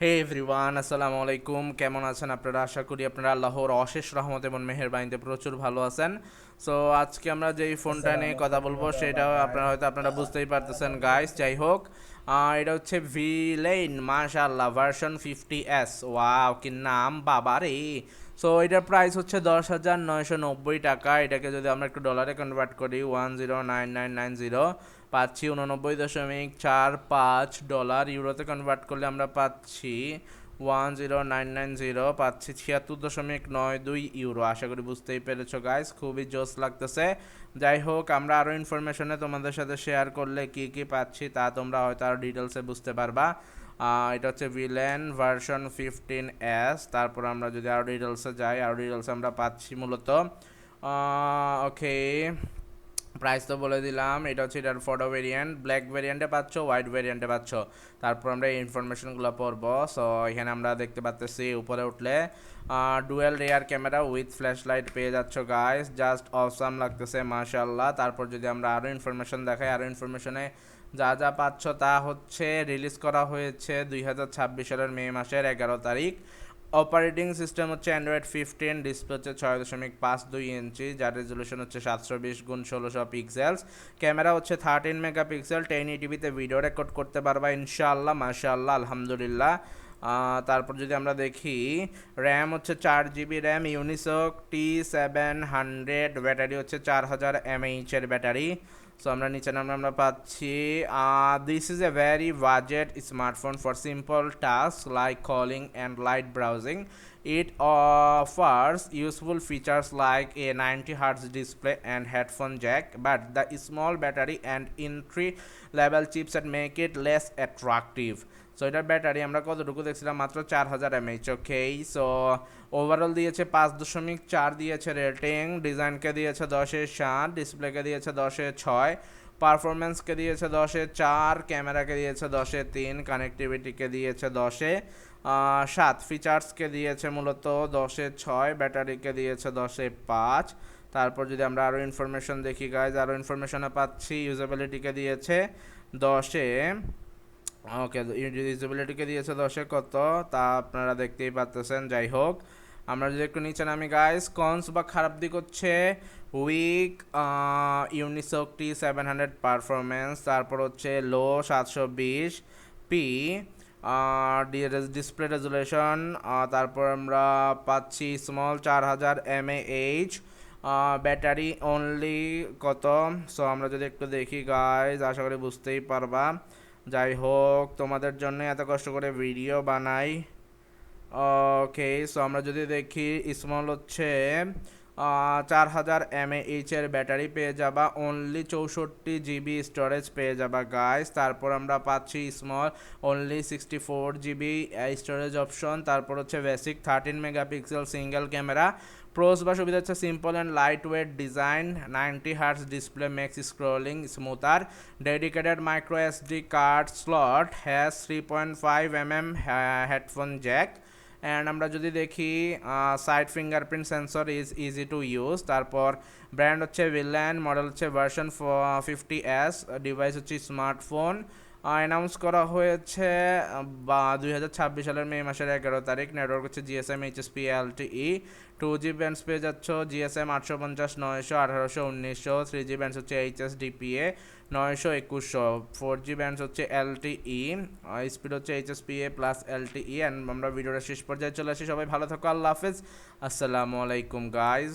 হে everyone, আসসালামু আলাইকুম। কেমন আছেন আপনারা? আশা করি আপনারা আল্লাহর অশেষ রহমত এবং মেহেরবানিতে প্রচুর ভালো আছেন। সো আজকে আমরা যেই ফোনটা নিয়ে আসসালামু কথা আলাইকুম বলবো সেটাও রহমতুল্লাহ আপনারা বুঝতেই পারতেছেন গাইস। যাই হোক, এটা হচ্ছে ভিলেইন মাশাআল্লাহ ভার্সন 50s। ওয়াও, কি নাম বাবা রে! সো এটার প্রাইস হচ্ছে 10,990 টাকা। এটাকে যদি আমরা একটু ডলারে কনভার্ট করি, 109990, পাচ্ছি 89.45 ডলার। ইউরোতে কনভার্ট করলে আমরা পাচ্ছি 10,990, পাচ্ছি 76.92 ইউরো। আশা করি বুঝতেই পেরেছো গাইস, খুবই জোস লাগতেছে। যাই হোক, আমরা আরও ইনফরমেশনে তোমাদের সাথে শেয়ার করলে কি কি পাচ্ছি তা তোমরা হয়তো আরও ডিটেলসে বুঝতে পারবা। এটা হচ্ছে ভিলেন ভার্সন 15s। তারপর আমরা যদি আরও ডিটেলসে যাই, আরও ডিটেলসে আমরা পাচ্ছি মূলত ওকে, প্রাইস তো বলে দিলাম। এটা হচ্ছে এটার ফটো ভেরিয়েন্ট, ব্ল্যাক ভেরিয়েন্টে পাচ্ছ, হোয়াইট ভেরিয়েন্টে পাচ্ছ। তারপর আমরা এই ইনফরমেশনগুলো পড়বো। সো এখানে আমরা দেখতে পাচ্ছি উপরে উঠলে dual rare camera with flash light পেয়ে যাচ্ছ গাইস, জাস্ট অসাম লাগতেছে মাশাআল্লাহ। তারপর যদি আমরা আরও ইনফরমেশন দেখাই, আরও ইনফরমেশনে যা যা পাচ্ছ তা হচ্ছে রিলিজ করা হয়েছে 2026 সালের মে মাসের 11 তারিখ। অপারেটিং সিস্টেম হচ্ছে অ্যান্ড্রয়েড 15, ডিসপ্লে হচ্ছে 6.52 ইঞ্চি, যার রেজলিউশন হচ্ছে 720x1600 পিক্সেলস। ক্যামেরা হচ্ছে 13 মেগাপিক্সেল, 1080p-তে ভিডিও রেকর্ড করতে পারবা ইনশাআল্লাহ, মাশাআল্লাহ, আলহামদুলিল্লাহ। তারপর যদি আমরা দেখি, র্যাম হচ্ছে 4 GB RAM, Unisoc T700, battery হচ্ছে 4000 mAh-এর ব্যাটারি। সো আমরা নিচে নামে আমরা পাচ্ছি this is a very budget smartphone for simple task like calling and light browsing. It offers useful features like a 90 Hz display and headphone jack, but the small battery and entry level chipset make it less attractive. So এটার battery আমরা কতটুকু দেখছিলাম, মাত্র 4000 mAh। ওকে, so overall দিয়েছে 5.4 দিয়েছে rating, ডিজাইনকে দিয়েছে 10/7, ডিসপ্লেকে দিয়েছে 10/6, পারফরমেন্সকে দিয়েছে 10/4, ক্যামেরাকে দিয়েছে 10/3, কানেক্টিভিটিকে দিয়েছে 10/7, ফিচার্সকে দিয়েছে মূলত 10/6, ব্যাটারিকে দিয়েছে 10/5। তারপর যদি আমরা আরও ইনফরমেশন দেখি গাইজ, আরও ইনফরমেশনে পাচ্ছি ইউজেবিলিটিকে দিয়েছে 10-এ। ওকে, ইউজিবিলিটিকে দিয়েছে 10-এ কত তা আপনারা দেখতেই পাচ্তেছেন। যাই হোক, আমরা যদি একটু নিচে নামি গাইস, কনস বা খারাপ দিক হচ্ছে উইক ইউনিসক T700 পারফরমেন্স, তারপর হচ্ছে লো 720p ডিসপ্লে রেজুলেশন, তারপর আমরা পাচ্ছি স্মল 4000 mAh, ব্যাটারি অনলি কত। সো আমরা যদি একটু দেখি গাইজ, আশা করি বুঝতেই পারবা। যাই হোক, তোমাদের জন্য এত কষ্ট করে ভিডিও বানাই। ওকে, সো আমরা যদি দেখি, স্মল হচ্ছে 4000 mAh-এর ব্যাটারি পেয়ে যাবা, অনলি 64 GB স্টোরেজ পেয়ে যাবা গাইস। তারপর আমরা পাচ্ছি small only 64 GB storage option. তারপর হচ্ছে basic 13 megapixel single camera. Pros বা সুবিধা হচ্ছে simple and light weight design, 90 Hz display makes scrolling smoother, dedicated micro SD card slot, has 3.5 mm headphone jack. And আমরা যদি দেখি, side fingerprint sensor is easy to use. তারপর brand হচ্ছে ভিলেন, model হচ্ছে ভার্সন 50s, ডিভাইস হচ্ছে smartphone. Announce করা হয়েছে 2026 সালের মে মাসের 11 তারিখ। নেটওয়ার্ক হচ্ছে GSM HSP LTE। 2G bands পেয়ে যাচ্ছ GSM 850, 900, 1800, 1900। 3G ব্যান্ডস হচ্ছে HSDPA 900, 2100। 4G ব্যান্ডস হচ্ছে LTE, স্পিড হচ্ছে HSPA প্লাস LTE। অ্যান্ড আমরা ভিডিওটা শেষ পর্যায়ে চলে আসি। সবাই ভালো থাকো, আল্লাহ হাফেজ, আসসালামু আলাইকুম গাইজ।